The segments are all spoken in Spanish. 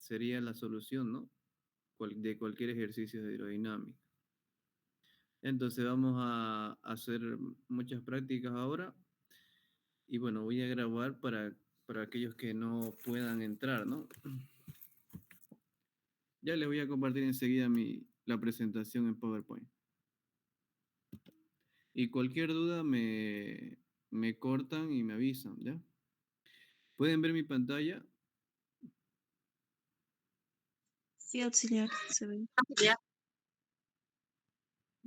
sería la solución, ¿no? De cualquier ejercicio de hidrodinámica. Entonces vamos a hacer muchas prácticas ahora y bueno, voy a grabar para aquellos que no puedan entrar, ¿no? Ya les voy a compartir enseguida la presentación en PowerPoint. Y cualquier duda me cortan y me avisan, ¿ya? ¿Pueden ver mi pantalla? Sí, auxiliar, se ve.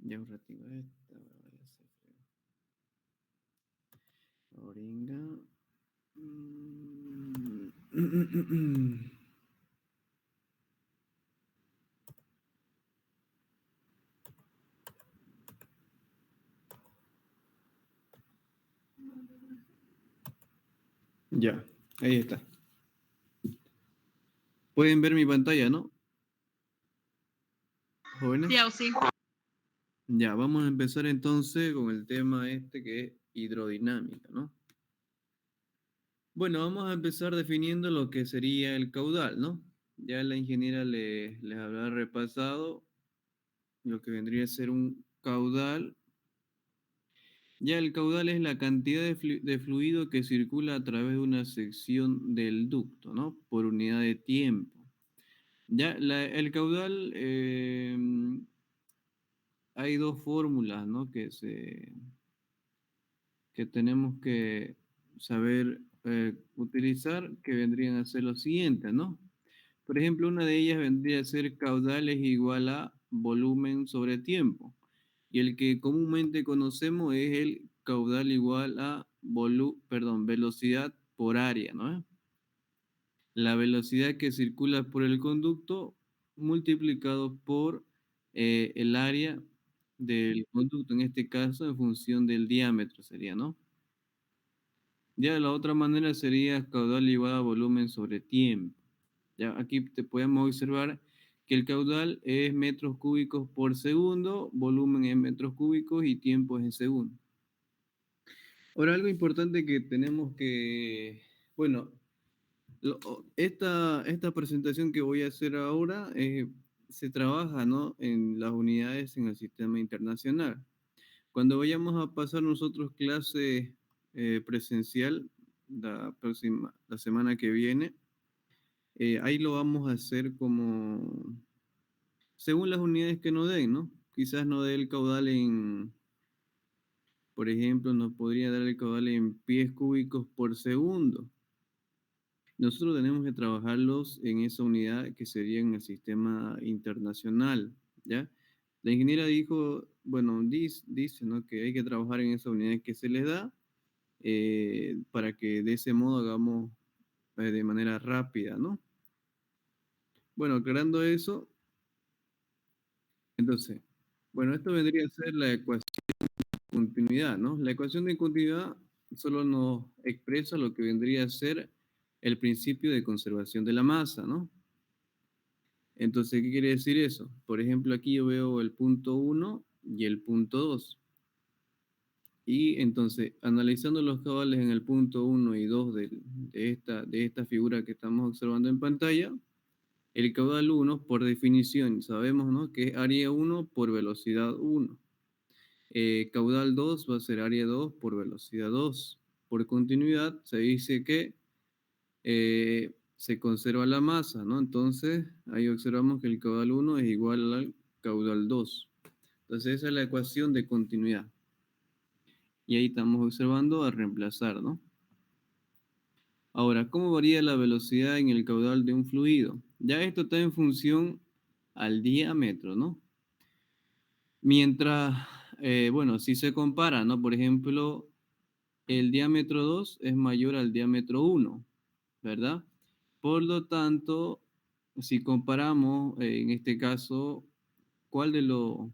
Ya un ratito. Oringa. Ya, ahí está. Pueden ver mi pantalla, ¿no? Jóvenes. Sí, auxiliar. Ya, vamos a empezar entonces con el tema este que es hidrodinámica, ¿no? Bueno, vamos a empezar definiendo lo que sería el caudal, ¿no? Ya la ingeniera les habrá repasado lo que vendría a ser un caudal. Ya el caudal es la cantidad de fluido que circula a través de una sección del ducto, ¿no? Por unidad de tiempo. Ya el caudal, hay dos fórmulas, ¿no? Que tenemos que saber utilizar, que vendrían a ser los siguientes, ¿no? Por ejemplo, una de ellas vendría a ser caudal es igual a volumen sobre tiempo. Y el que comúnmente conocemos es el caudal igual a velocidad por área, ¿no? La velocidad que circula por el conducto multiplicado por el área del conducto, en este caso en función del diámetro sería, ¿no? Ya la otra manera sería caudal igual a volumen sobre tiempo. Ya aquí te podemos observar que el caudal es metros cúbicos por segundo, volumen en metros cúbicos y tiempo es en segundo. Ahora, algo importante que tenemos que, bueno, esta presentación que voy a hacer ahora se trabaja, ¿no? En las unidades en el sistema internacional. Cuando vayamos a pasar nosotros clase presencial la semana que viene, ahí lo vamos a hacer como según las unidades que nos den, ¿no? Quizás no dé el caudal por ejemplo, nos podría dar el caudal en pies cúbicos por segundo. Nosotros tenemos que trabajarlos en esa unidad que sería en el sistema internacional, ¿ya? La ingeniera dijo, bueno, dice, ¿no? Que hay que trabajar en esa unidad que se les da para que de ese modo hagamos de manera rápida, ¿no? Bueno, aclarando eso, entonces, bueno, esto vendría a ser la ecuación de continuidad, ¿no? La ecuación de continuidad solo nos expresa lo que vendría a ser el principio de conservación de la masa, ¿no? Entonces, ¿qué quiere decir eso? Por ejemplo, aquí yo veo el punto 1 y el punto 2. Y entonces, analizando los caudales en el punto 1 y 2 de esta figura que estamos observando en pantalla, el caudal 1, por definición, sabemos, ¿no? Que es área 1 por velocidad 1. Caudal 2 va a ser área 2 por velocidad 2. Por continuidad, se dice que se conserva la masa, ¿no? Entonces, ahí observamos que el caudal 1 es igual al caudal 2. Entonces, esa es la ecuación de continuidad. Y ahí estamos observando a reemplazar, ¿no? Ahora, ¿cómo varía la velocidad en el caudal de un fluido? Ya esto está en función al diámetro, ¿no? Mientras, bueno, si se compara, ¿no? Por ejemplo, el diámetro 2 es mayor al diámetro 1, ¿verdad? Por lo tanto, si comparamos, en este caso, ¿cuál de los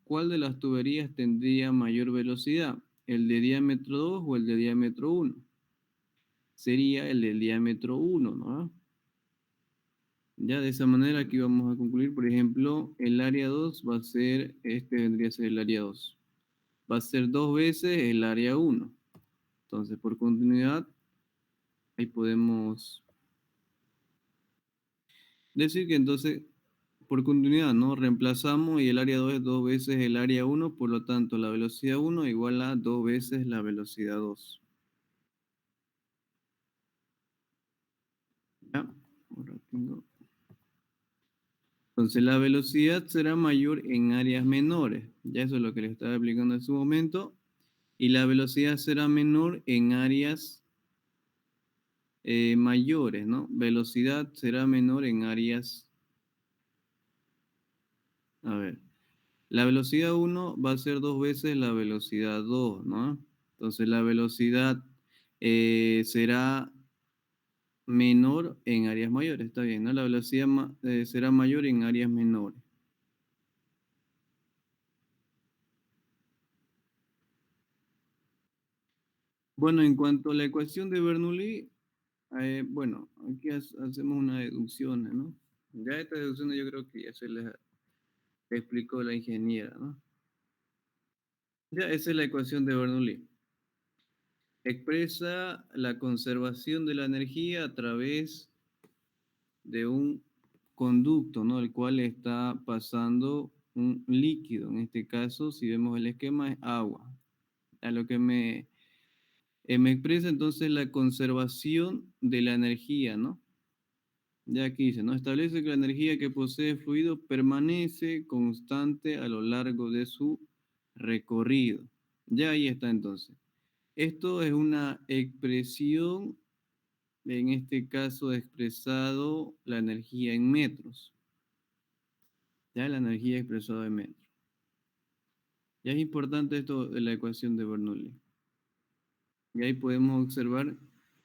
cuál de las tuberías tendría mayor velocidad? ¿El de diámetro 2 o el de diámetro 1? Sería el del diámetro 1, ¿no? Ya de esa manera aquí vamos a concluir, por ejemplo, el área 2 va a ser, este vendría a ser el área 2. Va a ser 2 veces el área 1. Entonces, por continuidad, Ahí podemos decir que entonces, por continuidad, ¿no? Reemplazamos y el área 2 es 2 veces el área uno, por lo tanto, la velocidad uno igual a 2 veces la velocidad 2. ¿Ya? Ahora tengo. Entonces, la velocidad será mayor en áreas menores. Ya eso es lo que le estaba explicando en su momento. Y la velocidad será menor en áreas mayores, ¿no? Velocidad será menor en áreas, a ver, la velocidad uno va a ser 2 veces la velocidad 2, ¿no? Entonces la velocidad será menor en áreas mayores, está bien, ¿no? La velocidad será mayor en áreas menores. Bueno, en cuanto a la ecuación de Bernoulli, bueno, aquí hacemos una deducción, ¿no? Ya esta deducción yo creo que ya se les explicó la ingeniera, ¿no? Ya esa es la ecuación de Bernoulli. Expresa la conservación de la energía a través de un conducto, ¿no? El cual está pasando un líquido. En este caso, si vemos el esquema, es agua. A lo que me expresa entonces la conservación de la energía, ¿no? Ya aquí dice, ¿no? Establece que la energía que posee el fluido permanece constante a lo largo de su recorrido. Ya ahí está entonces. Esto es una expresión, en este caso expresado la energía en metros. Ya la energía expresada en metros. Ya es importante esto de la ecuación de Bernoulli. Y ahí podemos observar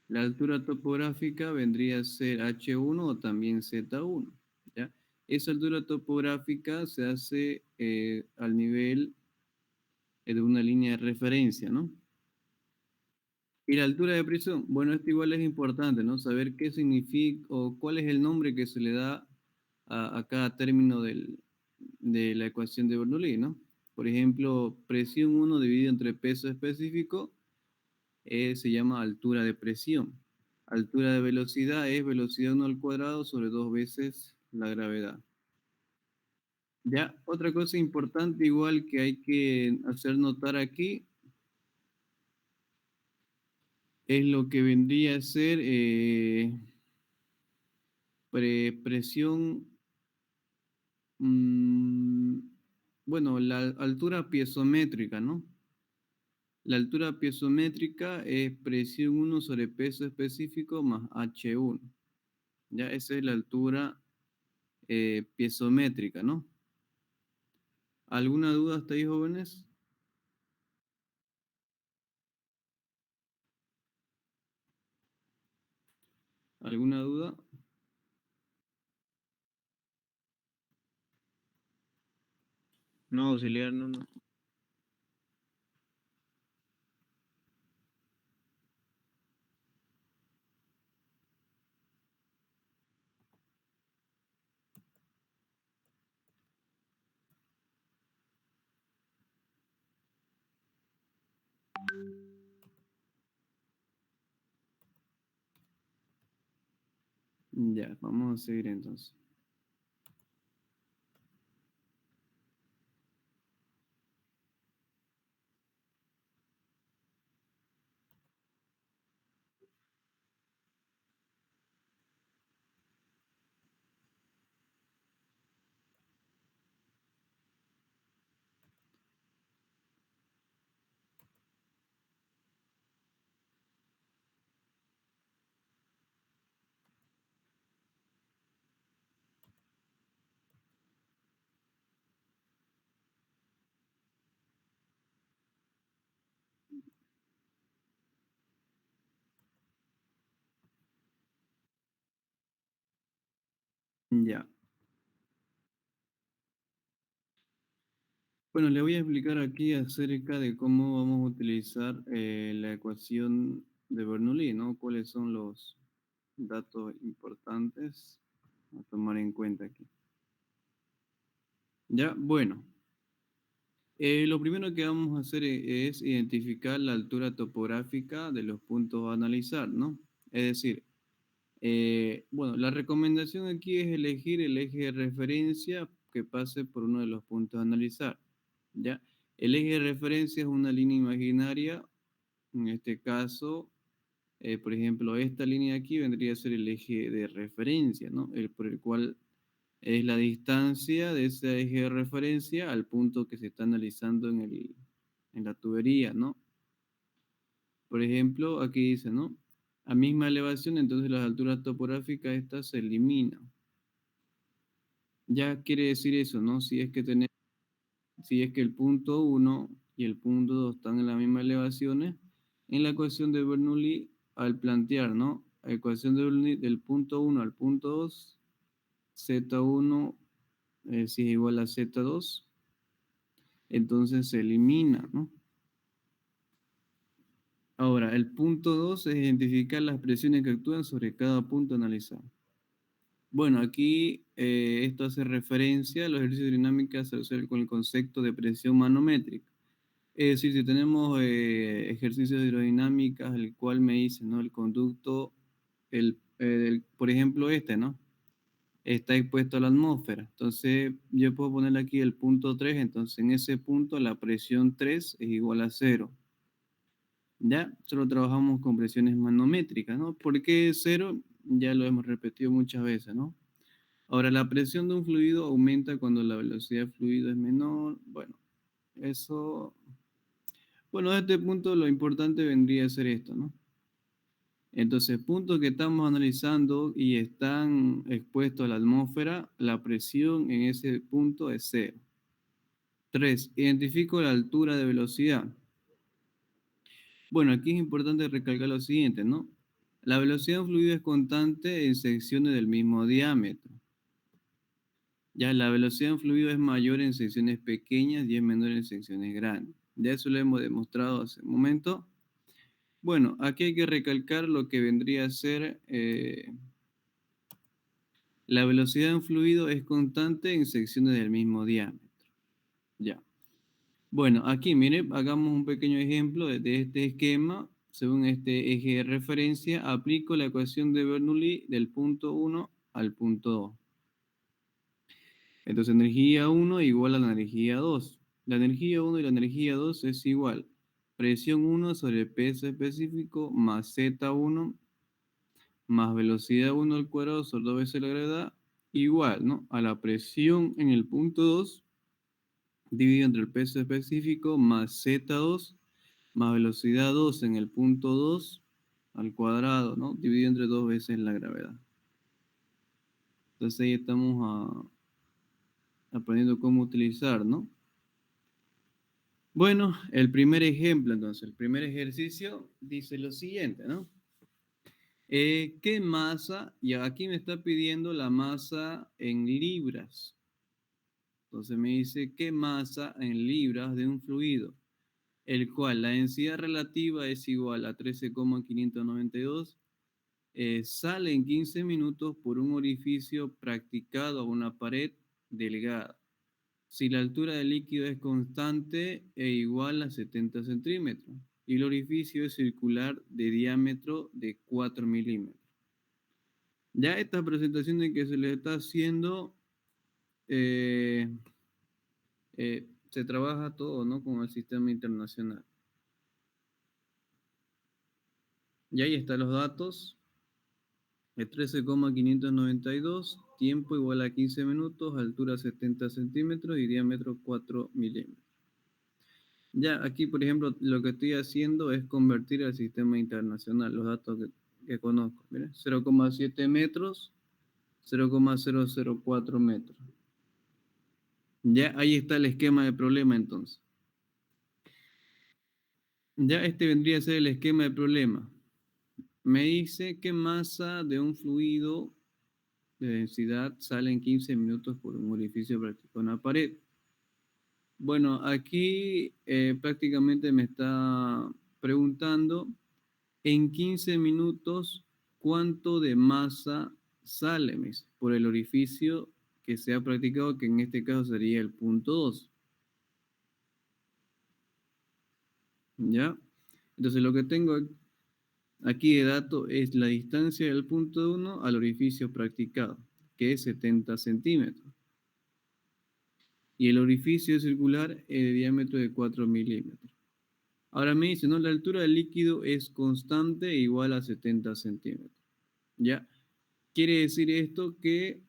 la altura topográfica vendría a ser H1 o también Z1. ¿Ya? Esa altura topográfica se hace al nivel de una línea de referencia, ¿no? Y la altura de presión, bueno, esto igual es importante, ¿no? Saber qué significa o cuál es el nombre que se le da a cada término de la ecuación de Bernoulli, ¿no? Por ejemplo, presión 1 dividido entre peso específico se llama altura de presión. Altura de velocidad es velocidad 1 al cuadrado sobre 2 veces la gravedad. Ya, otra cosa importante igual que hay que hacer notar aquí es lo que vendría a ser presión, mm, bueno, la altura piezométrica, ¿no? La altura piezométrica es presión 1 sobre peso específico más H1. Ya, esa es la altura piezométrica, ¿no? ¿Alguna duda hasta ahí, jóvenes? ¿Alguna duda? No, auxiliar, no, no. Ya, vamos a seguir entonces. Ya. Bueno, le voy a explicar aquí acerca de cómo vamos a utilizar la ecuación de Bernoulli, ¿no? ¿Cuáles son los datos importantes a tomar en cuenta aquí? Ya, bueno. Lo primero que vamos a hacer es identificar la altura topográfica de los puntos a analizar, ¿no? Es decir, bueno, la recomendación aquí es elegir el eje de referencia que pase por uno de los puntos a analizar, ¿ya? El eje de referencia es una línea imaginaria, en este caso, por ejemplo, esta línea de aquí vendría a ser el eje de referencia, ¿no? Por el cual es la distancia de ese eje de referencia al punto que se está analizando en la tubería, ¿no? Por ejemplo, aquí dice, ¿no? A misma elevación, entonces las alturas topográficas estas se eliminan. Ya quiere decir eso, ¿no? Si es que el punto uno y el punto 2 están en las mismas elevaciones, en la ecuación de Bernoulli, al plantear, ¿no? La ecuación de Bernoulli del punto uno al punto 2, Z1 si es igual a Z2, entonces se elimina, ¿no? Ahora, el punto 2 es identificar las presiones que actúan sobre cada punto analizado. Bueno, aquí esto hace referencia a los ejercicios de dinámica asociados con el concepto de presión manométrica. Es decir, si tenemos ejercicios de hidrodinámica, el cual me dice, ¿no? El conducto, por ejemplo, este, ¿no? Está expuesto a la atmósfera. Entonces, yo puedo ponerle aquí el punto 3. Entonces, en ese punto, la presión 3 es igual a 0. Ya, solo trabajamos con presiones manométricas, ¿no? ¿Por qué 0? Ya lo hemos repetido muchas veces, ¿no? Ahora, la presión de un fluido aumenta cuando la velocidad del fluido es menor. Bueno, eso... Bueno, a este punto lo importante vendría a ser esto, ¿no? Entonces, puntos que estamos analizando y están expuestos a la atmósfera, la presión en ese punto es 0. 3. Identifico la altura de velocidad. Bueno, aquí es importante recalcar lo siguiente, ¿no? La velocidad de un fluido es constante en secciones del mismo diámetro. Ya la velocidad de un fluido es mayor en secciones pequeñas y es menor en secciones grandes. Ya eso lo hemos demostrado hace un momento. Bueno, aquí hay que recalcar lo que vendría a ser la velocidad de un fluido es constante en secciones del mismo diámetro. Ya. Bueno, aquí, mire, hagamos un pequeño ejemplo de este esquema. Según este eje de referencia, aplico la ecuación de Bernoulli del punto 1 al punto 2. Entonces, energía 1 igual a la energía 2. La energía 1 y la energía 2 es igual. Presión 1 sobre peso específico más Z1 más velocidad 1 al cuadrado sobre 2 veces la gravedad, igual, ¿no? A la presión en el punto 2 dividido entre el peso específico más Z2 más velocidad 2 en el punto 2 al cuadrado, ¿no? Dividido entre 2 veces la gravedad. Entonces ahí estamos aprendiendo cómo utilizar, ¿no? Bueno, el primer ejemplo, entonces, el primer ejercicio dice lo siguiente, ¿no? ¿Qué masa? Y aquí me está pidiendo la masa en libras. Entonces me dice, ¿qué masa en libras de un fluido? El cual la densidad relativa es igual a 13,592, sale en 15 minutos por un orificio practicado a una pared delgada. Si la altura del líquido es constante e igual a 70 centímetros y el orificio es circular de diámetro de 4 milímetros. Ya esta presentación de que se le está haciendo, se trabaja todo, ¿no? Con el sistema internacional. Y ahí están los datos. 13,592, tiempo igual a 15 minutos, altura 70 centímetros y diámetro 4 milímetros. Ya aquí, por ejemplo, lo que estoy haciendo es convertir al sistema internacional, los datos que conozco. Miren, 0,7 metros, 0,004 metros. Ya ahí está el esquema de problema entonces. Ya este vendría a ser el esquema de problema. Me dice qué masa de un fluido de densidad sale en 15 minutos por un orificio práctico en la pared. Bueno, aquí prácticamente me está preguntando en 15 minutos cuánto de masa sale por el orificio que se ha practicado, que en este caso sería el punto 2. ¿Ya? Entonces lo que tengo Aquí el dato es la distancia del punto 1 al orificio practicado, que es 70 centímetros. Y el orificio circular es de diámetro de 4 milímetros. Ahora me dice, ¿no? La altura del líquido es constante e igual a 70 centímetros. ¿Ya? Quiere decir esto que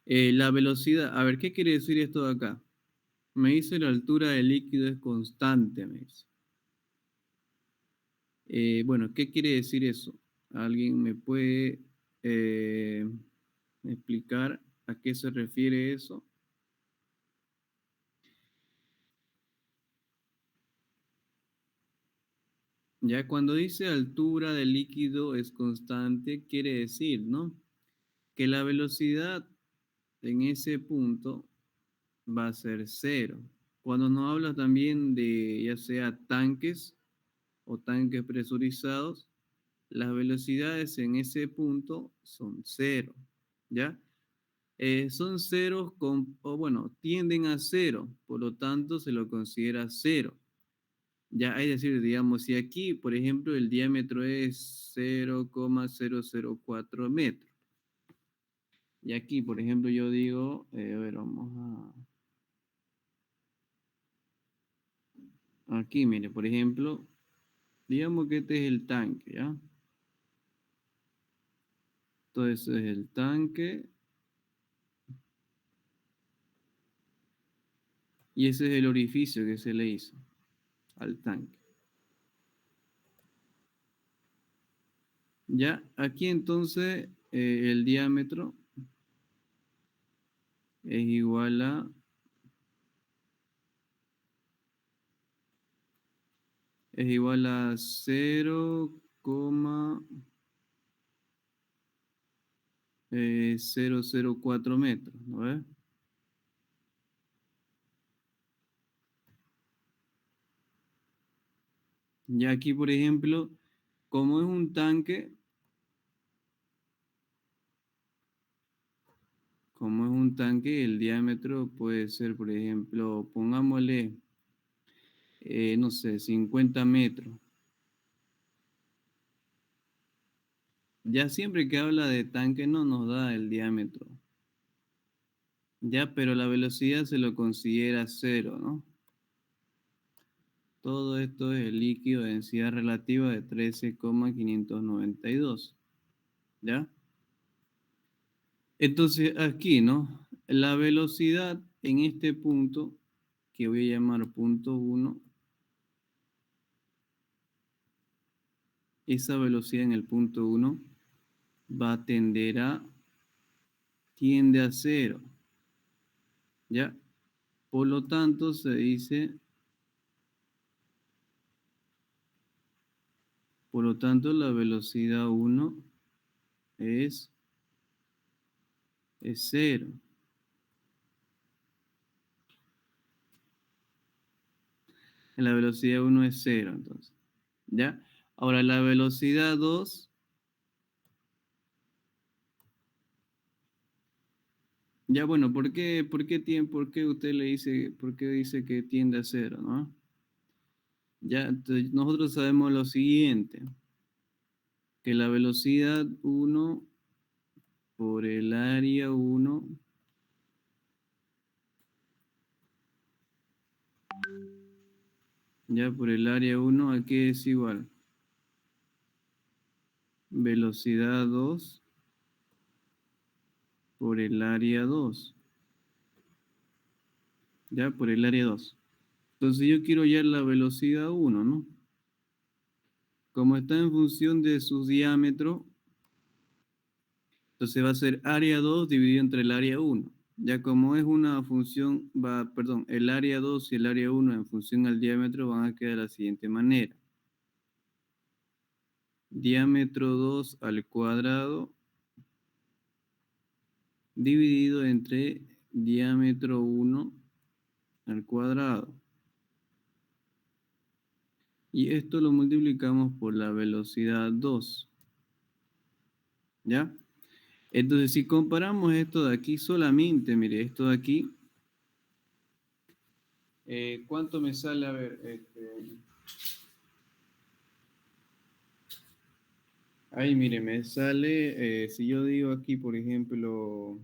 la velocidad, a ver, ¿qué quiere decir esto de acá? Me dice la altura del líquido es constante, me dice. Bueno, ¿qué quiere decir eso? ¿Alguien me puede explicar a qué se refiere eso? Ya cuando dice altura del líquido es constante, quiere decir, ¿no? Que la velocidad en ese punto va a ser cero. Cuando nos habla también de ya sea tanques o tanques presurizados, las velocidades en ese punto son cero, ¿ya? Son ceros o bueno, tienden a cero, por lo tanto se lo considera cero. Ya, es decir, digamos, si aquí, por ejemplo, el diámetro es 0,004 metros, y aquí, por ejemplo, yo digo, a ver, aquí, mire, por ejemplo, digamos que este es el tanque, ¿ya? Entonces es el tanque, y ese es el orificio que se le hizo al tanque. Ya, aquí entonces el diámetro es igual a cero coma 004 metros, ¿no ves? Ya aquí, por ejemplo, como es un tanque, el diámetro puede ser, por ejemplo, pongámosle, no sé, 50 metros. Ya siempre que habla de tanque no nos da el diámetro. Ya, pero la velocidad se lo considera cero, ¿no? Todo esto es el líquido de densidad relativa de 13,592. ¿Ya? Entonces aquí, ¿no? La velocidad en este punto, que voy a llamar punto 1, esa velocidad en el punto 1 va a tiende a cero. ¿Ya? Por lo tanto, se dice, por lo tanto, la velocidad 1 es, es cero. La velocidad 1 es cero, entonces. ¿Ya? Ahora, la velocidad 2, ya bueno, ¿por qué usted le dice, por qué dice que tiende a cero, ¿no? Ya, entonces, nosotros sabemos lo siguiente, que la velocidad 1 por el área 1 ya por el área 1 aquí es igual. Velocidad 2 por el área 2. Ya por el área 2. Entonces yo quiero hallar la velocidad 1, ¿no? Como está en función de su diámetro, entonces va a ser área 2 dividido entre el área 1. Ya como es una función, perdón, el área 2 y el área 1 en función al diámetro van a quedar de la siguiente manera. Diámetro 2 al cuadrado dividido entre diámetro 1 al cuadrado. Y esto lo multiplicamos por la velocidad 2. ¿Ya? Entonces, si comparamos esto de aquí solamente, mire, esto de aquí, ¿cuánto me sale? A ver, Ahí, mire, me sale, si yo digo aquí, por ejemplo,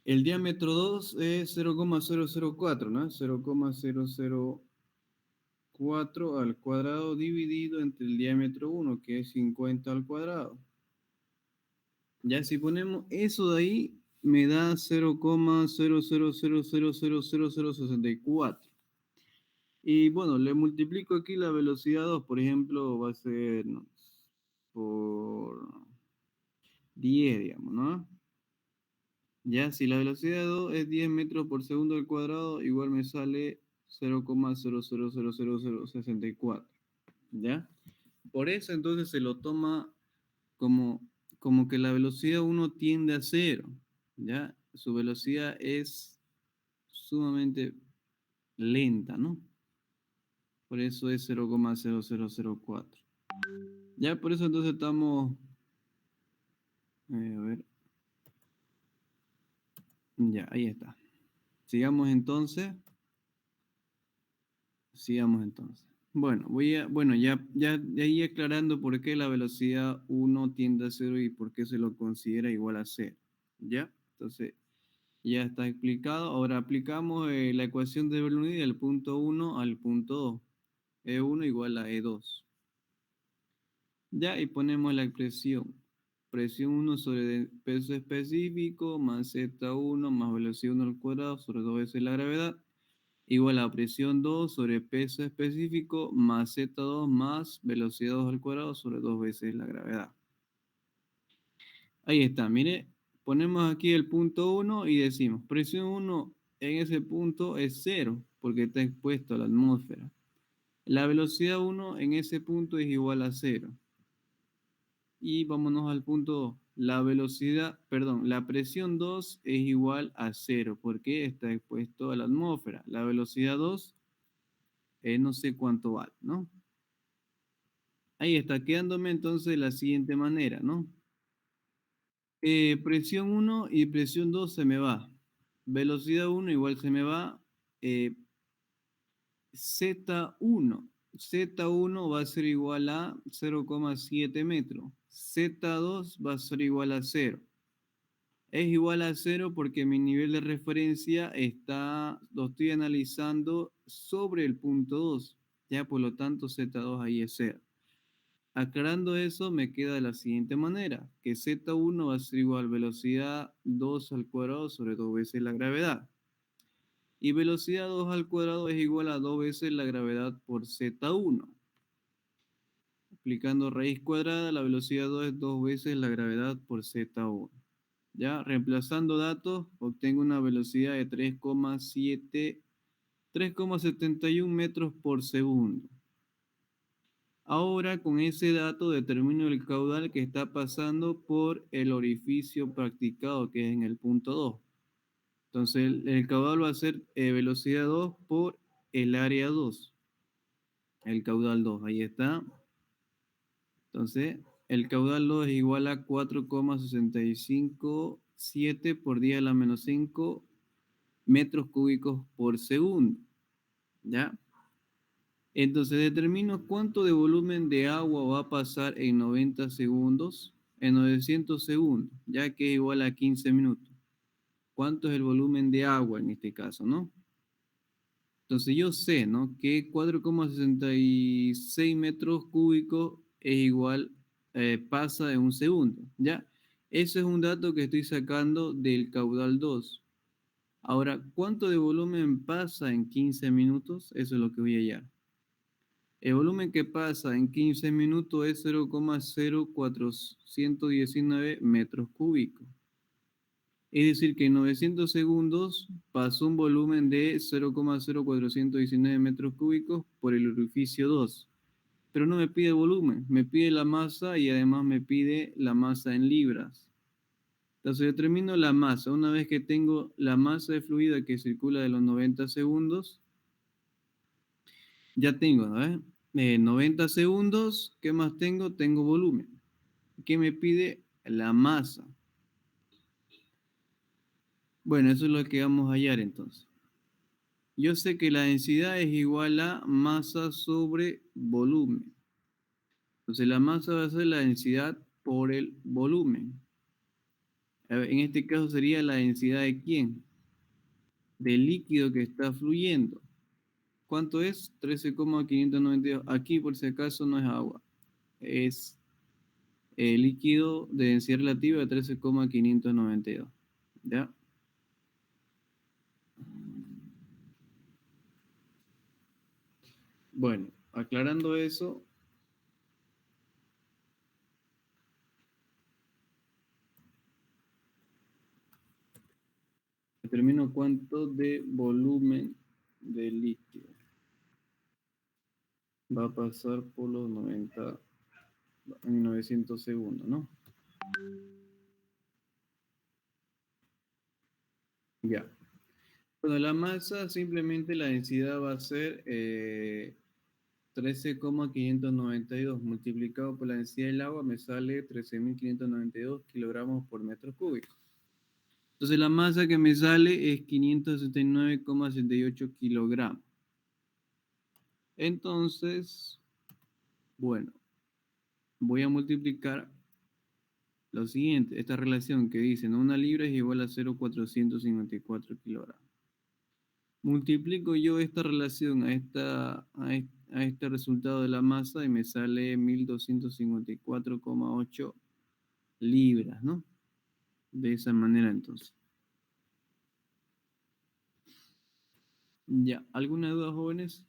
el diámetro 2 es 0,004, ¿no? 0,004 al cuadrado dividido entre el diámetro 1, que es 50 al cuadrado. Ya si ponemos eso de ahí, me da 0,000000064. Y bueno, le multiplico aquí la velocidad 2, por ejemplo, va a ser no, por 10, digamos, ¿no? Ya, si la velocidad 2 es 10 metros por segundo al cuadrado, igual me sale 0,000064. ¿Ya? Por eso entonces se lo toma como, como que la velocidad uno tiende a cero. ¿Ya? Su velocidad es sumamente lenta, ¿no? Por eso es 0,0004. Ya, por eso entonces estamos, a ver, ya, ahí está. Sigamos entonces. Sigamos entonces. Bueno, ya ahí aclarando por qué la velocidad uno tiende a cero y por qué se lo considera igual a cero. ¿Ya? Entonces, ya está explicado. Ahora aplicamos la ecuación de Bernoulli del punto uno al punto 2. E1 igual a E2. Ya, y ponemos la expresión. Presión uno sobre peso específico más Z1 más velocidad 1 al cuadrado sobre 2 veces la gravedad igual a presión 2 sobre peso específico más Z2 más velocidad 2 al cuadrado sobre 2 veces la gravedad. Ahí está, mire, ponemos aquí el punto uno y decimos, presión uno en ese punto es cero porque está expuesto a la atmósfera. La velocidad uno en ese punto es igual a cero. Y vámonos al punto 2. La velocidad, perdón, la presión 2 es igual a cero porque está expuesto a la atmósfera. La velocidad 2 no sé cuánto vale, ¿no? Ahí está, quedándome entonces de la siguiente manera, ¿no? Presión uno y presión 2 se me va. Velocidad uno igual se me va. eh, Z1. Z1 va a ser igual a 0,7 metros. Z2 va a ser igual a cero. Es igual a cero porque mi nivel de referencia lo estoy analizando sobre el punto 2. Ya, por lo tanto, Z2 ahí es cero. Aclarando eso, me queda de la siguiente manera, que Z1 va a ser igual a velocidad 2 al cuadrado sobre 2 veces la gravedad. Y velocidad 2 al cuadrado es igual a 2 veces la gravedad por Z1. Aplicando raíz cuadrada, la velocidad 2 es 2 veces la gravedad por Z1. Ya, reemplazando datos, obtengo una velocidad de 3,71 metros por segundo. Ahora con ese dato determino el caudal que está pasando por el orificio practicado, que es en el punto 2. Entonces el caudal va a ser velocidad 2 por el área 2. El caudal 2, ahí está. Entonces el caudal 2 es igual a 4,657 por 10 a la menos 5 metros cúbicos por segundo. ¿Ya? Entonces determino cuánto de volumen de agua va a pasar en 90 segundos, en 900 segundos, ya que es igual a 15 minutos. ¿Cuánto es el volumen de agua en este caso, no? Entonces yo sé, ¿no? Que 4,66 metros cúbicos es igual, pasa en un segundo, ¿ya? Ese es un dato que estoy sacando del caudal 2. Ahora, ¿cuánto de volumen pasa en 15 minutos? Eso es lo que voy a hallar. El volumen que pasa en 15 minutos es 0,0419 metros cúbicos. Es decir, que en 900 segundos pasó un volumen de 0,0419 metros cúbicos por el orificio 2. Pero no me pide el volumen, me pide la masa y además me pide la masa en libras. Entonces determino la masa. Una vez que tengo la masa de fluido que circula de los 90 segundos, ya tengo, ¿no? 90 segundos, ¿qué más tengo? Tengo volumen. ¿Qué me pide? La masa. Bueno, eso es lo que vamos a hallar entonces. Yo sé que la densidad es igual a masa sobre volumen. Entonces la masa va a ser la densidad por el volumen. A ver, en este caso sería la densidad de quién? Del líquido que está fluyendo. ¿Cuánto es? 13,592. Aquí por si acaso no es agua. Es líquido de densidad relativa de 13,592. ¿Ya? Bueno, aclarando eso, determino cuánto de volumen de líquido va a pasar por los 90, en 900 segundos, ¿no? Ya. Bueno, la masa, simplemente la densidad va a ser 13,592 multiplicado por la densidad del agua me sale 13.592 kilogramos por metro cúbico. Entonces la masa que me sale es 569,68 kilogramos. Entonces, bueno, voy a multiplicar lo siguiente, esta relación que dice, ¿no? Una libra es igual a 0,454 kilogramos. Multiplico yo esta relación a este resultado de la masa y me sale 1.254,8 libras, ¿no? De esa manera entonces. Ya, ¿alguna duda, jóvenes?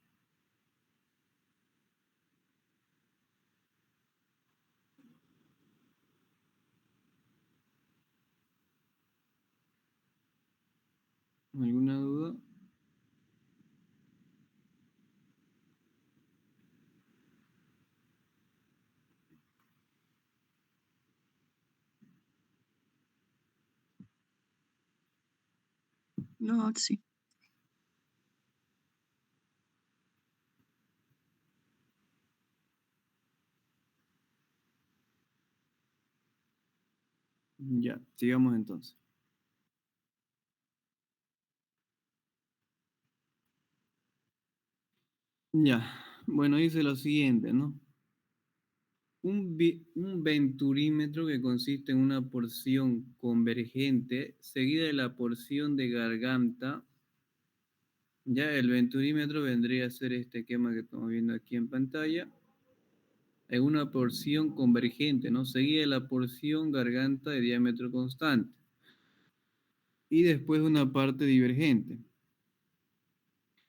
¿Alguna duda? No, sí. Ya, sigamos entonces. Ya, bueno, dice lo siguiente, ¿no? Un venturímetro que consiste en una porción convergente seguida de la porción de garganta. Ya el venturímetro vendría a ser este esquema que estamos viendo aquí en pantalla, en una porción convergente, ¿no? Seguida de la porción garganta de diámetro constante. Y después una parte divergente.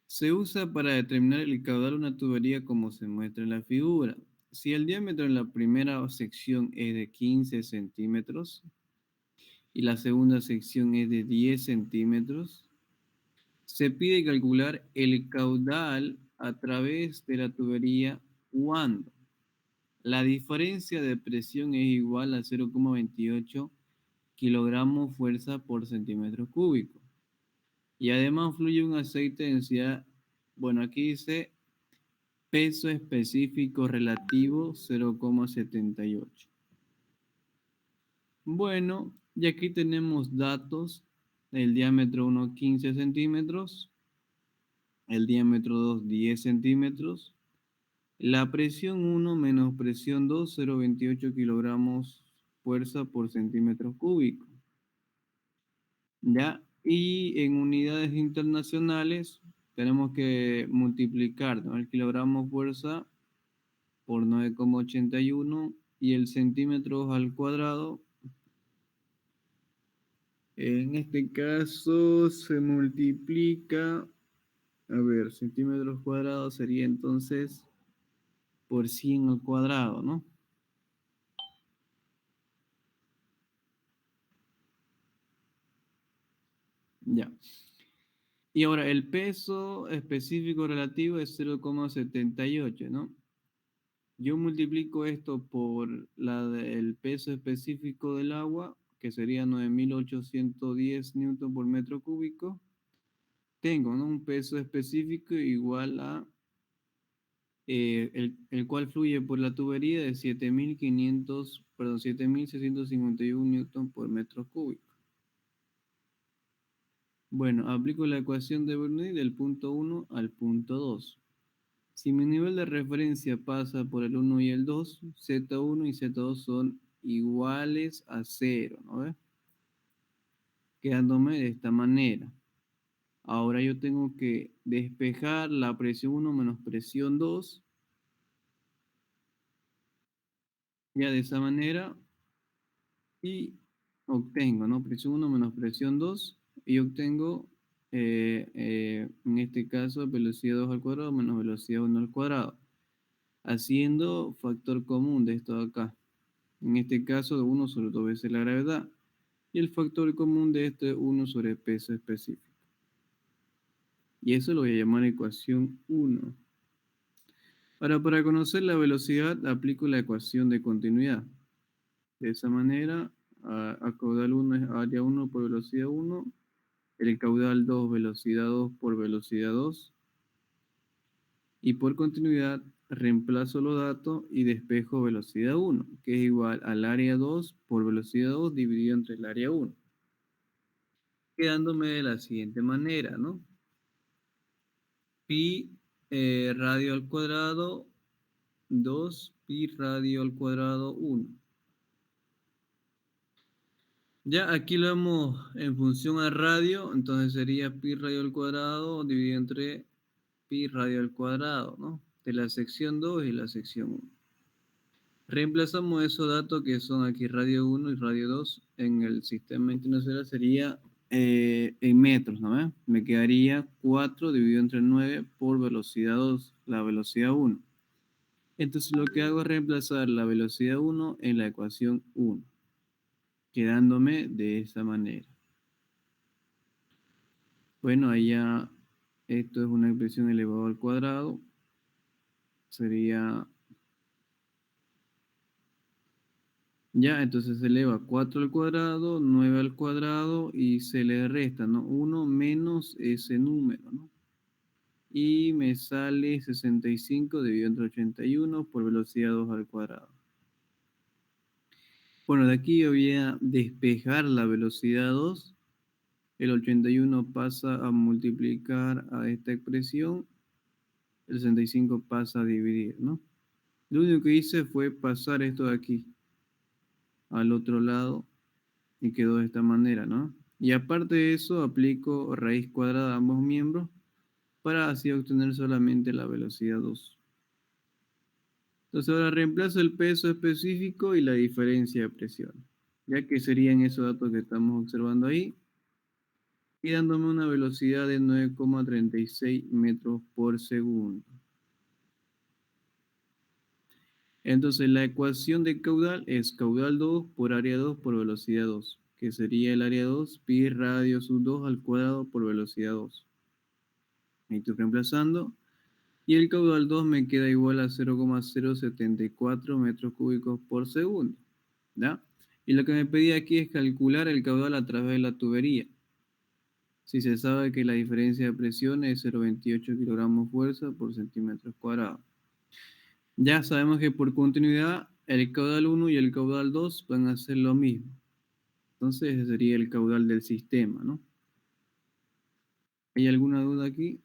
Se usa para determinar el caudal de una tubería como se muestra en la figura. Si el diámetro en la primera sección es de 15 centímetros y la segunda sección es de 10 centímetros, se pide calcular el caudal a través de la tubería cuando la diferencia de presión es igual a 0,28 kilogramos fuerza por centímetro cúbico. Y además fluye un aceite de densidad, bueno, aquí dice peso específico relativo 0,78. Bueno, y aquí tenemos datos. El diámetro 1, 15 centímetros. El diámetro 2, 10 centímetros. La presión 1 menos presión 2, 0,28 kilogramos fuerza por centímetro cúbico. ¿Ya? Y en unidades internacionales tenemos que multiplicar, ¿no? El kilogramo fuerza por 9,81 y el centímetros al cuadrado. En este caso se multiplica, a ver, centímetros cuadrados sería entonces por 100 al cuadrado, ¿no? Ya. Y ahora el peso específico relativo es 0,78, ¿no? Yo multiplico esto por el peso específico del agua, que sería 9.810 newton por metro cúbico. Tengo, ¿no? Un peso específico igual a el cual fluye por la tubería de 7.500, perdón, 7.651 newton por metro cúbico. Bueno, aplico la ecuación de Bernoulli del punto 1 al punto 2. Si mi nivel de referencia pasa por el 1 y el 2, Z1 y Z2 son iguales a cero, ¿no ves? Quedándome de esta manera. Ahora yo tengo que despejar la presión 1 menos presión 2. Ya de esa manera. Y obtengo, ¿no? Presión 1 menos presión 2. Y obtengo, en este caso, velocidad 2 al cuadrado menos velocidad 1 al cuadrado. Haciendo factor común de esto de acá. En este caso, 1 sobre 2 veces la gravedad. Y el factor común de esto es 1 sobre peso específico. Y eso lo voy a llamar ecuación 1. Ahora, para conocer la velocidad, aplico la ecuación de continuidad. De esa manera, a caudal 1 es área 1 por velocidad 1, el caudal 2 velocidad 2 por velocidad 2, y por continuidad reemplazo los datos y despejo velocidad 1, que es igual al área 2 por velocidad 2 dividido entre el área 1, quedándome de la siguiente manera, ¿no? Pi radio al cuadrado 2, pi radio al cuadrado 1. Ya aquí lo vemos en función a radio, entonces sería pi radio al cuadrado dividido entre pi radio al cuadrado, ¿no? De la sección 2 y la sección 1. Reemplazamos esos datos que son aquí radio 1 y radio 2 en el sistema internacional, sería en metros, ¿no? Me quedaría 4 dividido entre 9 por velocidad 2, la velocidad 1. Entonces lo que hago es reemplazar la velocidad 1 en la ecuación 1, quedándome de esa manera. Bueno, ahí ya esto es una expresión elevado al cuadrado. Sería, ya, entonces se eleva 4 al cuadrado, 9 al cuadrado y se le resta, ¿no? 1 menos ese número, ¿no? Y me sale 65 dividido entre 81 por velocidad 2 al cuadrado. Bueno, de aquí yo voy a despejar la velocidad 2. El 81 pasa a multiplicar a esta expresión. El 65 pasa a dividir, ¿no? Lo único que hice fue pasar esto de aquí al otro lado y quedó de esta manera, ¿no? Y aparte de eso, aplico raíz cuadrada a ambos miembros para así obtener solamente la velocidad 2. Entonces ahora reemplazo el peso específico y la diferencia de presión, ya que serían esos datos que estamos observando ahí, y dándome una velocidad de 9,36 metros por segundo. Entonces la ecuación de caudal es caudal 2 por área 2 por velocidad 2, que sería el área 2 pi radio sub 2 al cuadrado por velocidad 2. Ahí estoy reemplazando. Y el caudal 2 me queda igual a 0,074 metros cúbicos por segundo. ¿Ya? Y lo que me pedía aquí es calcular el caudal a través de la tubería. Si se sabe que la diferencia de presión es 0,28 kilogramos fuerza por centímetros cuadrados. Ya sabemos que por continuidad el caudal 1 y el caudal 2 van a ser lo mismo. Entonces ese sería el caudal del sistema, ¿no? ¿Hay alguna duda aquí?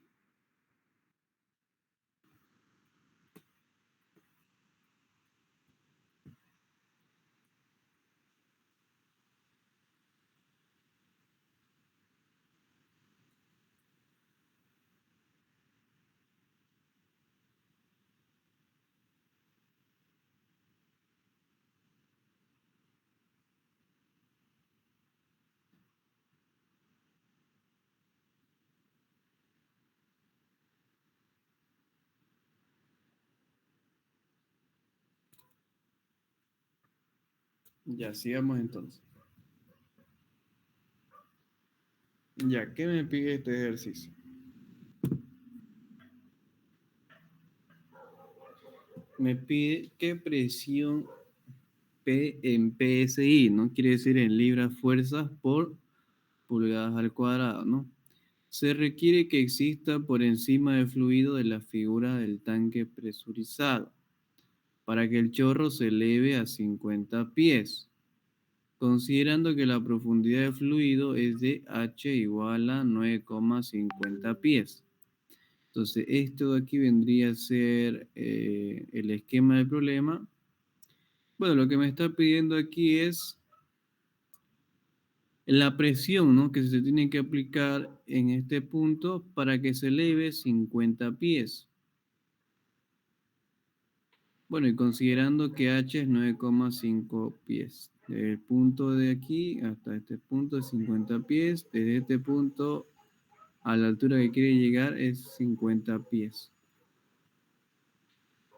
Ya, sigamos entonces. Ya, ¿qué me pide este ejercicio? Me pide qué presión P en PSI, ¿no? Quiere decir en libras fuerzas por pulgadas al cuadrado, ¿no? Se requiere que exista por encima del fluido de la figura del tanque presurizado para que el chorro se eleve a 50 pies, considerando que la profundidad del fluido es de H igual a 9,50 pies. Entonces, esto de aquí vendría a ser el esquema del problema. Bueno, lo que me está pidiendo aquí es la presión, ¿no?, que se tiene que aplicar en este punto para que se eleve 50 pies. Bueno, y considerando que h es 9,5 pies. Desde el punto de aquí hasta este punto es 50 pies. Desde este punto a la altura que quiere llegar es 50 pies.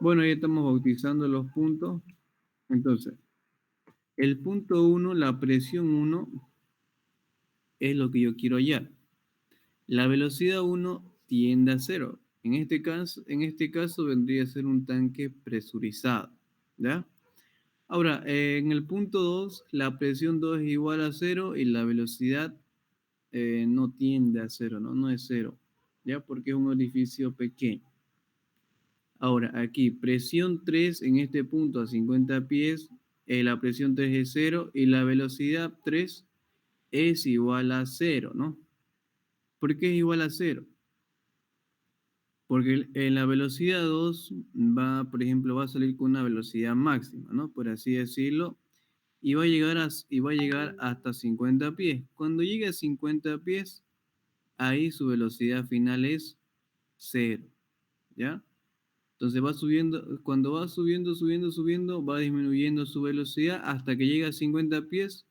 Bueno, ahí estamos bautizando los puntos. Entonces, el punto 1, la presión 1, es lo que yo quiero hallar. La velocidad 1 tiende a 0. En este caso vendría a ser un tanque presurizado, ¿ya? Ahora, en el punto 2, la presión 2 es igual a 0 y la velocidad no tiende a 0, ¿no? No es 0, ¿ya? Porque es un orificio pequeño. Ahora, aquí, presión 3 en este punto a 50 pies, la presión 3 es 0 y la velocidad 3 es igual a 0, ¿no? ¿Por qué es igual a 0? Porque en la velocidad 2 va, por ejemplo, va a salir con una velocidad máxima, ¿no? Por así decirlo, y va a llegar hasta 50 pies. Cuando llegue a 50 pies, ahí su velocidad final es 0, ¿ya? Entonces va subiendo, cuando va subiendo, subiendo, subiendo, va disminuyendo su velocidad hasta que llega a 50 pies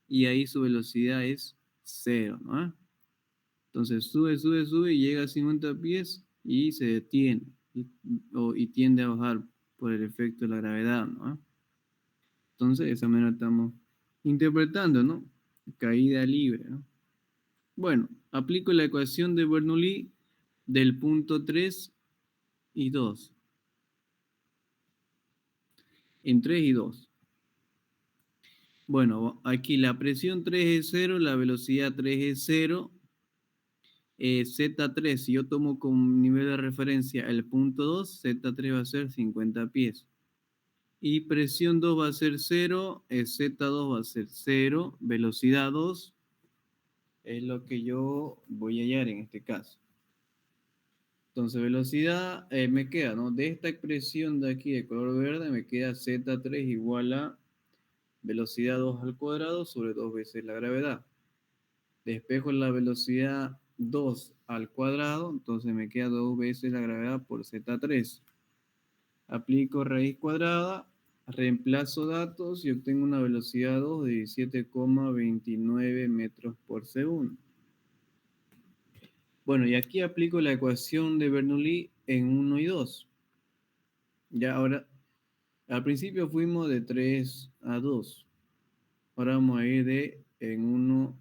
y ahí su velocidad es 0, ¿no? Entonces sube, sube, sube y llega a 50 pies y se detiene y tiende a bajar por el efecto de la gravedad, ¿no? Entonces de esa manera estamos interpretando, ¿no? Caída libre, ¿no? Bueno, aplico la ecuación de Bernoulli del punto 3 y 2. En 3 y 2. Bueno, aquí la presión 3 es 0, la velocidad 3 es 0. Z3, si yo tomo como nivel de referencia el punto 2, Z3 va a ser 50 pies. Y presión 2 va a ser 0, Z2 va a ser 0, velocidad 2 es lo que yo voy a hallar en este caso. Entonces, velocidad me queda, ¿no? De esta expresión de aquí de color verde me queda Z3 igual a velocidad 2 al cuadrado sobre 2 veces la gravedad. Despejo la velocidad 2 al cuadrado, entonces me queda 2 veces la gravedad por Z3. Aplico raíz cuadrada, reemplazo datos y obtengo una velocidad 2 de 17,29 metros por segundo. Bueno, y aquí aplico la ecuación de Bernoulli en 1 y 2. Ya ahora, al principio fuimos de 3 a 2. Ahora vamos a ir en uno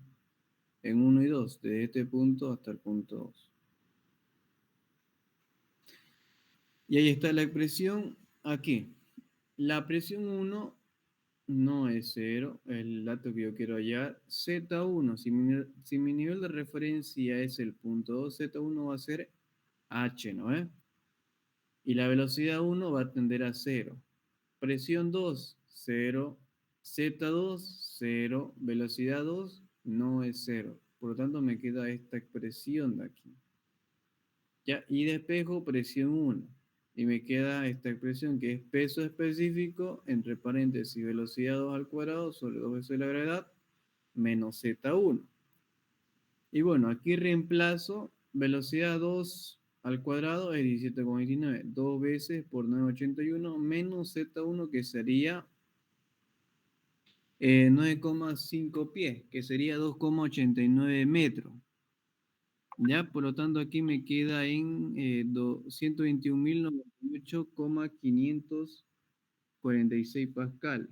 y 2, desde este punto hasta el punto 2. Y ahí está la expresión aquí. La presión 1 no es 0, el dato que yo quiero hallar. Z1, si mi nivel de referencia es el punto 2, Z1 va a ser H, ¿no es? Y la velocidad 1 va a tender a 0. Presión 2, 0. Z2, 0. Velocidad 2 no es 0. Por lo tanto, me queda esta expresión de aquí. Ya, y despejo presión 1. Y me queda esta expresión que es peso específico, entre paréntesis, velocidad 2 al cuadrado sobre 2 veces la gravedad, menos Z1. Y bueno, aquí reemplazo velocidad 2 al cuadrado es 17,29. 2 veces por 9,81 menos Z1 que sería 9,5 pies, que sería 2,89 metros. Ya, por lo tanto, aquí me queda en 121.098,546 pascal.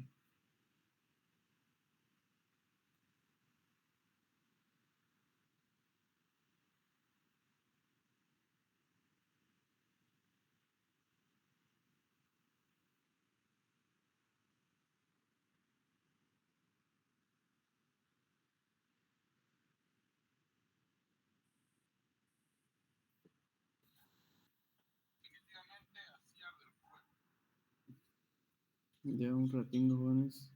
Ya un ratito, jóvenes.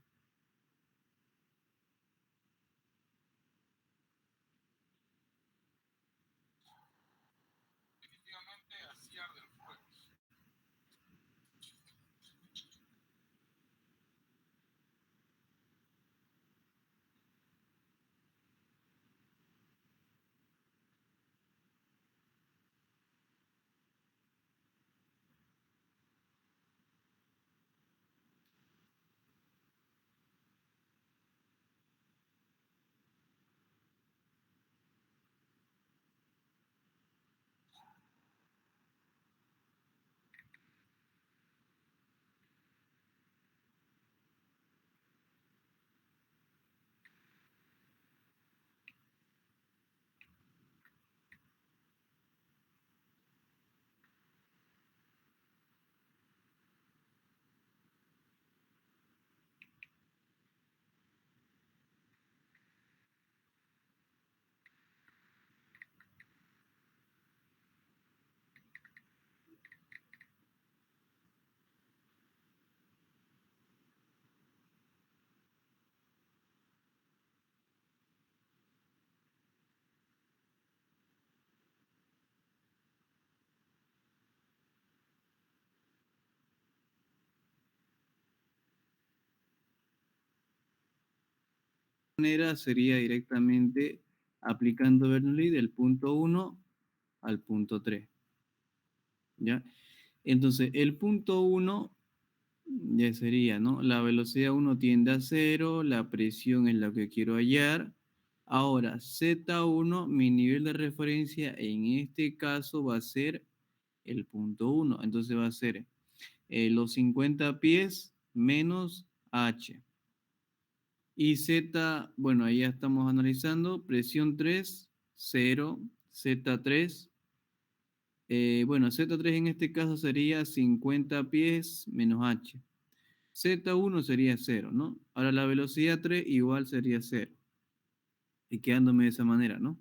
manera sería directamente aplicando Bernoulli del punto 1 al punto 3. ¿Ya? Entonces, el punto 1 ya sería, ¿no? La velocidad 1 tiende a cero, la presión es lo que quiero hallar. Ahora, Z1, mi nivel de referencia en este caso va a ser el punto 1. Entonces va a ser los 50 pies menos H. Y Z, bueno, ahí ya estamos analizando, presión 3, 0, Z3. Bueno, Z3 en este caso sería 50 pies menos H. Z1 sería 0, ¿no? Ahora la velocidad 3 igual sería 0. Y quedándome de esa manera, ¿no?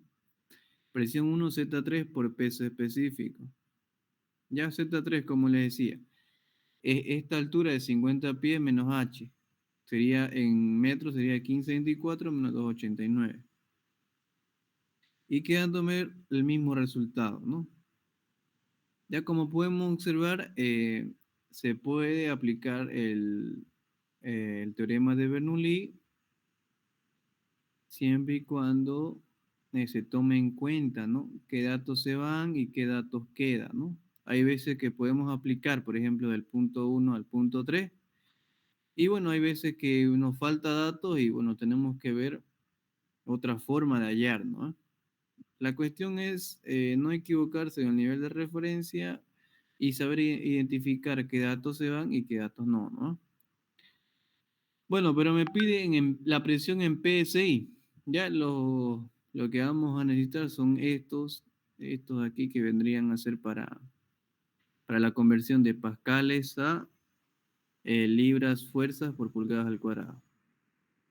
Presión 1 Z3 por peso específico. Ya Z3, como les decía, es esta altura de 50 pies menos H. Sería en metros, sería 1524 menos 289. Y quedándome el mismo resultado, ¿no? Ya como podemos observar, se puede aplicar el teorema de Bernoulli siempre y cuando se tome en cuenta, ¿no? Qué datos se van y qué datos quedan, ¿no? Hay veces que podemos aplicar, por ejemplo, del punto 1 al punto 3, y bueno, hay veces que nos falta datos y bueno, tenemos que ver otra forma de hallar, ¿no? La cuestión es no equivocarse en el nivel de referencia y saber identificar qué datos se van y qué datos no, ¿no? Bueno, pero me piden la presión en PSI. Ya lo que vamos a necesitar son estos aquí que vendrían a ser para la conversión de pascales a libras fuerzas por pulgadas al cuadrado.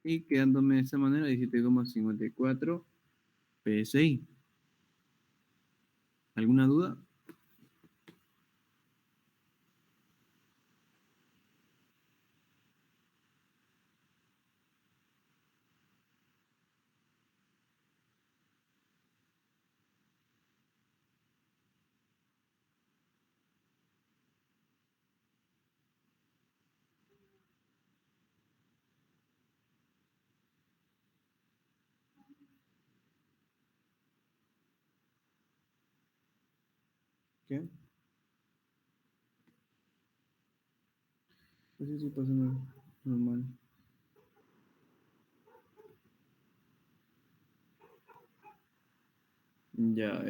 Y quedándome de esa manera 17,54 PSI. ¿Alguna duda? ¿Qué? Pues sí, sí, pasa normal. Ya,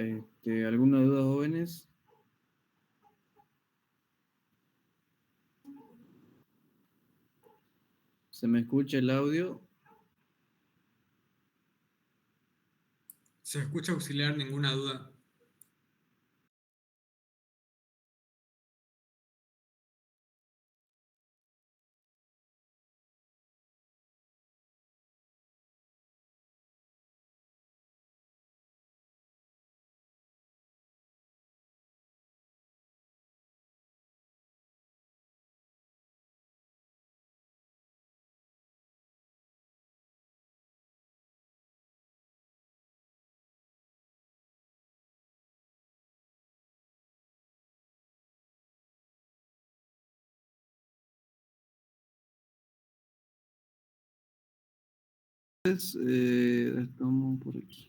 ¿alguna duda, jóvenes? ¿Se me escucha el audio? Se escucha auxiliar, ninguna duda. Estamos por aquí.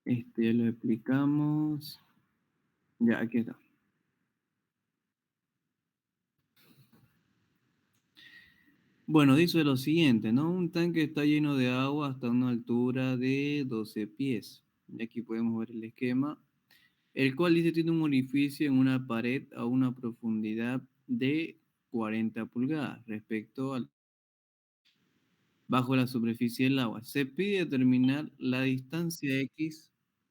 Ya lo explicamos. Ya, aquí está. Bueno, dice lo siguiente, ¿no? Un tanque está lleno de agua hasta una altura de 12 pies. Y aquí podemos ver el esquema, el cual dice tiene un orificio en una pared a una profundidad de 40 pulgadas respecto al bajo la superficie del agua. Se pide determinar la distancia X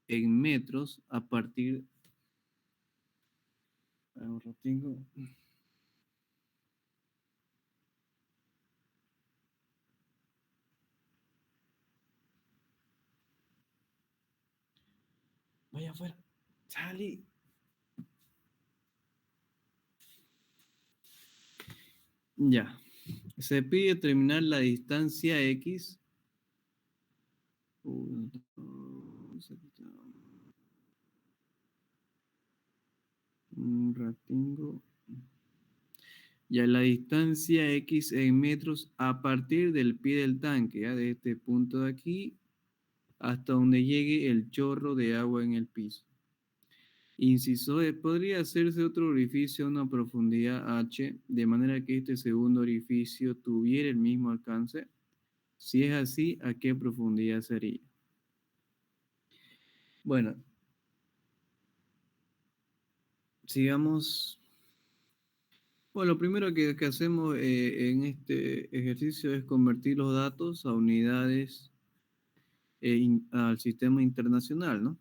en metros a partir. Ahora tengo. Vaya afuera. Salí. Ya. Se pide determinar la distancia X. Un ratingo. Y a la distancia X en metros a partir del pie del tanque, ¿ya? De este punto de aquí hasta donde llegue el chorro de agua en el piso. Inciso E, podría hacerse otro orificio a una profundidad h, de manera que este segundo orificio tuviera el mismo alcance. Si es así, ¿a qué profundidad sería? Bueno, sigamos. Bueno, lo primero que hacemos en este ejercicio es convertir los datos a unidades al sistema internacional, ¿no?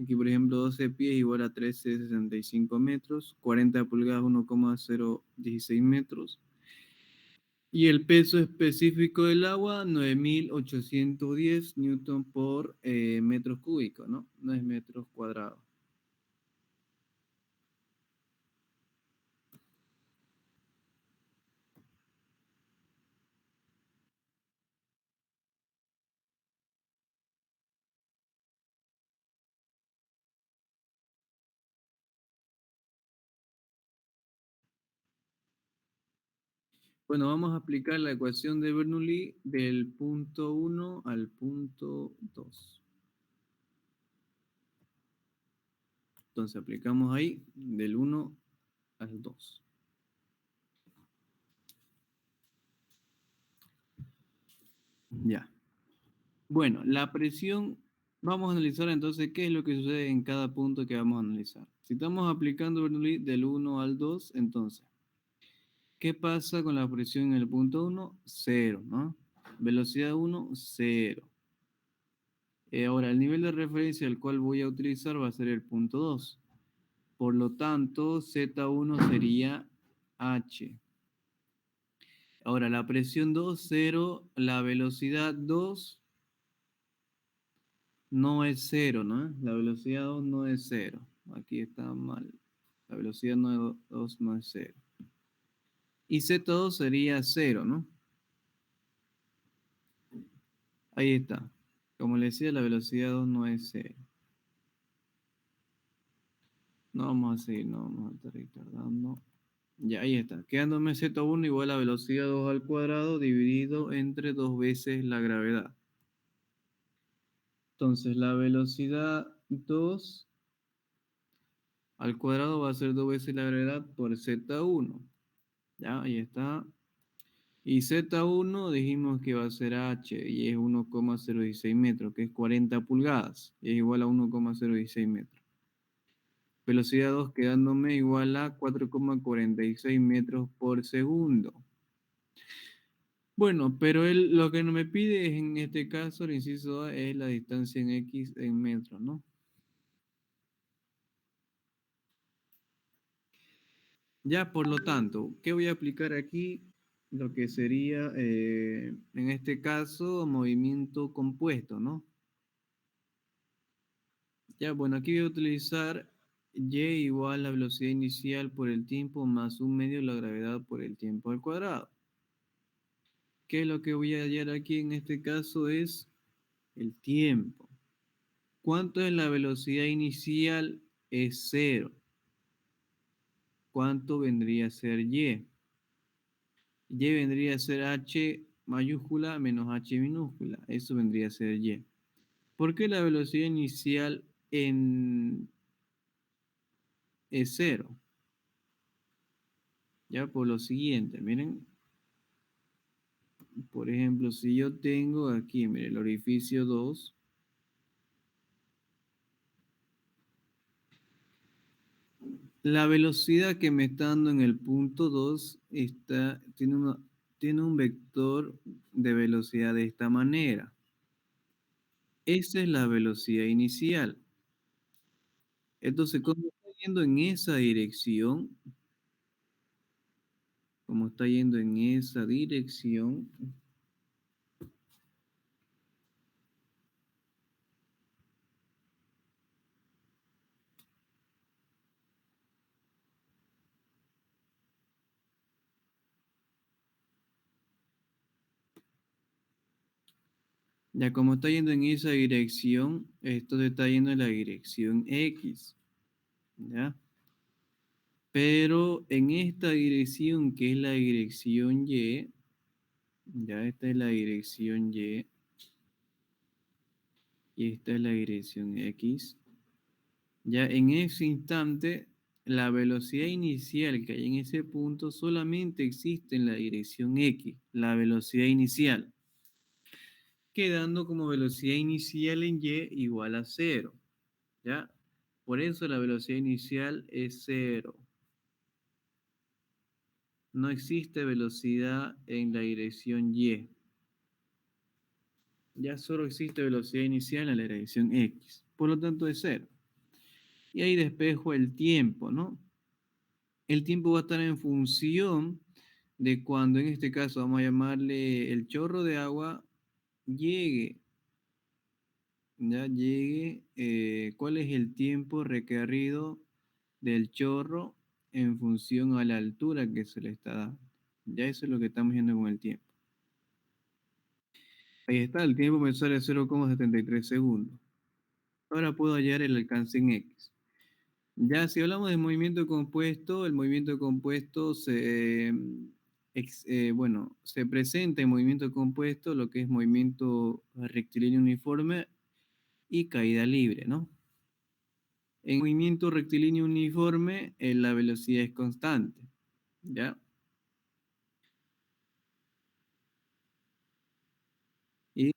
Aquí, por ejemplo, 12 pies igual a 13,65 metros, 40 pulgadas 1,016 metros. Y el peso específico del agua, 9.810 newton por metros cúbicos, ¿no? No es metros cuadrados. Bueno, vamos a aplicar la ecuación de Bernoulli del punto 1 al punto 2. Entonces aplicamos ahí del 1 al 2. Ya. Bueno, la presión, vamos a analizar entonces qué es lo que sucede en cada punto que vamos a analizar. Si estamos aplicando Bernoulli del 1 al 2, entonces, ¿qué pasa con la presión en el punto 1? Cero, ¿no? Velocidad 1, cero. Ahora, el nivel de referencia al cual voy a utilizar va a ser el punto 2. Por lo tanto, Z1 sería H. Ahora, la presión 2, 0, la velocidad 2 no es 0, ¿no? La velocidad 2 no es 0. Aquí está mal. La velocidad 2 no es 0. Y Z2 sería 0, ¿no? Ahí está. Como le decía, la velocidad 2 no es 0. No vamos a seguir, no vamos a estar retardando. Ya, ahí está. Quedándome Z1 igual a velocidad 2 al cuadrado dividido entre 2 veces la gravedad. Entonces, la velocidad 2 al cuadrado va a ser 2 veces la gravedad por Z1. Ya, ahí está. Y Z1 dijimos que va a ser H y es 1,016 metros, que es 40 pulgadas. Y es igual a 1,016 metros. Velocidad 2 quedándome igual a 4,46 metros por segundo. Bueno, pero él lo que no me pide es, en este caso, el inciso A es la distancia en X en metros, ¿no? Ya, por lo tanto, ¿qué voy a aplicar aquí? Lo que sería, en este caso, movimiento compuesto, ¿no? Ya, bueno, aquí voy a utilizar y igual a la velocidad inicial por el tiempo más 1/2 de la gravedad por el tiempo al cuadrado. ¿Qué es lo que voy a hallar aquí en este caso? Es el tiempo. ¿Cuánto es la velocidad inicial? Es 0. ¿Cuánto vendría a ser Y? Y vendría a ser H mayúscula menos H minúscula. Eso vendría a ser Y. ¿Por qué la velocidad inicial es 0? Ya, por lo siguiente, miren. Por ejemplo, si yo tengo aquí, mire, el orificio 2, la velocidad que me está dando en el punto 2 tiene un vector de velocidad de esta manera. Esa es la velocidad inicial. Entonces, como está yendo en esa dirección, como está yendo en esa dirección, ya como está yendo en esa dirección, esto se está yendo en la dirección X, ¿ya? Pero en esta dirección, que es la dirección Y, ya esta es la dirección y esta es la dirección X, ya en ese instante, la velocidad inicial que hay en ese punto solamente existe en la dirección X, la velocidad inicial, quedando como velocidad inicial en Y igual a cero, ¿ya? Por eso la velocidad inicial es cero. No existe velocidad en la dirección Y. Ya solo existe velocidad inicial en la dirección X. Por lo tanto es cero. Y ahí despejo el tiempo, ¿no? El tiempo va a estar en función de cuando, en este caso, vamos a llamarle el chorro de agua llegue. Ya llegue. ¿Cuál es el tiempo requerido del chorro en función a la altura que se le está dando? Ya eso es lo que estamos viendo con el tiempo. Ahí está, el tiempo me sale 0,73 segundos. Ahora puedo hallar el alcance en X. Ya si hablamos de movimiento compuesto, el movimiento compuesto se presenta en movimiento compuesto lo que es movimiento rectilíneo uniforme y caída libre, ¿no? En movimiento rectilíneo uniforme, la velocidad es constante, ¿ya? Y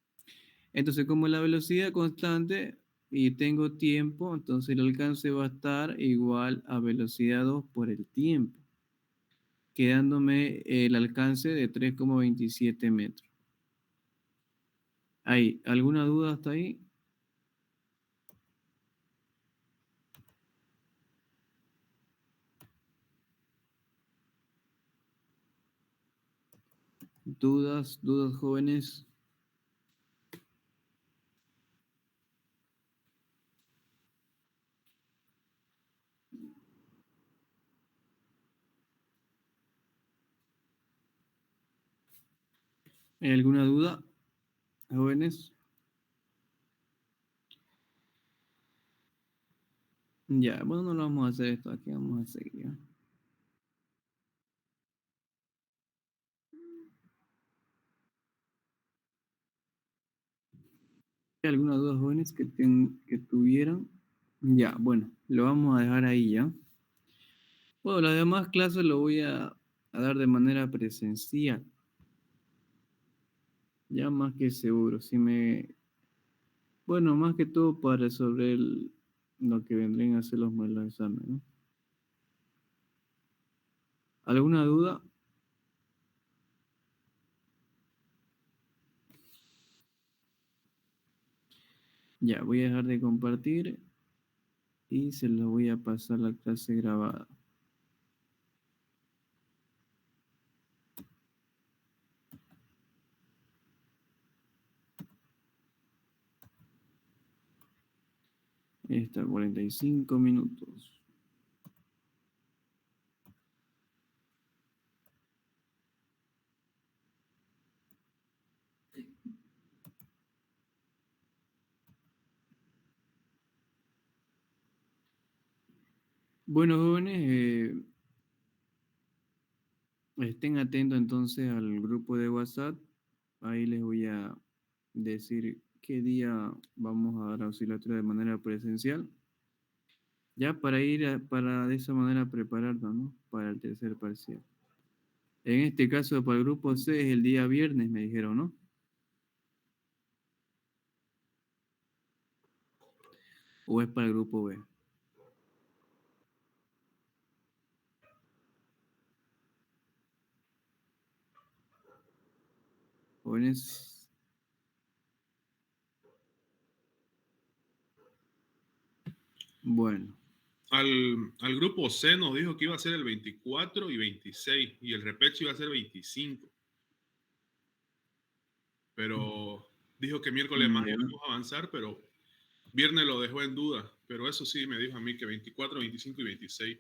entonces, como la velocidad es constante y tengo tiempo, entonces el alcance va a estar igual a velocidad 2 por el tiempo, quedándome el alcance de 3,27 metros. ¿Hay alguna duda hasta ahí? ¿Dudas, jóvenes? ¿Hay alguna duda, jóvenes? Ya, bueno, no lo vamos a hacer esto aquí, vamos a seguir. ¿Hay alguna duda, jóvenes, que tuvieran? Ya, bueno, lo vamos a dejar ahí ya. Bueno, las demás clases lo voy a dar de manera presencial. Ya más que seguro. Bueno, más que todo para resolver lo que vendrían a ser los modelos de examen, ¿no? ¿Alguna duda? Ya, voy a dejar de compartir y se lo voy a pasar la clase grabada. Está 45 minutos. Bueno, jóvenes, estén atentos entonces al grupo de WhatsApp. Ahí les voy a decir qué día vamos a dar auxiliatoria de manera presencial. Ya para para de esa manera prepararnos, ¿no? Para el tercer parcial. En este caso, para el grupo C es el día viernes, me dijeron, ¿no? ¿O es para el grupo B? Jóvenes. Bueno. Al grupo C nos dijo que iba a ser el 24 y 26 y el repecho iba a ser 25. Pero dijo que miércoles más Ya. íbamos a avanzar, pero viernes lo dejó en duda. Pero eso sí me dijo a mí que 24, 25 y 26.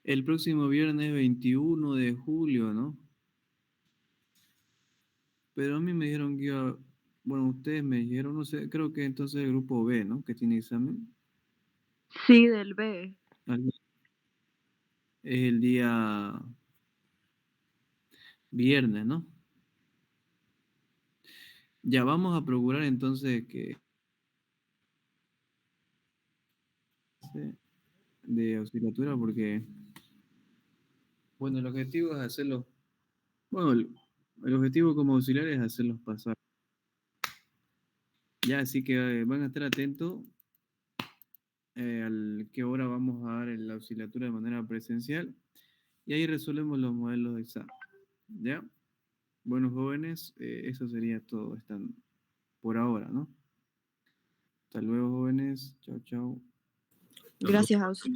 El próximo viernes 21 de julio, ¿no? Pero a mí me dijeron que iba, bueno, ustedes me dijeron, no sé, creo que entonces el grupo B, ¿no? Que tiene examen. Sí, del B. Es el día viernes, ¿no? Ya vamos a procurar entonces que de auxiliatura porque, bueno, el objetivo es hacerlos, bueno, el objetivo como auxiliar es hacerlos pasar. Ya, así que van a estar atentos al qué hora vamos a dar la auxiliatura de manera presencial y ahí resolvemos los modelos de examen. ¿Ya? Bueno, jóvenes, eso sería todo por ahora, ¿no? Hasta luego, jóvenes. Chao, chao. Gracias, Auxi.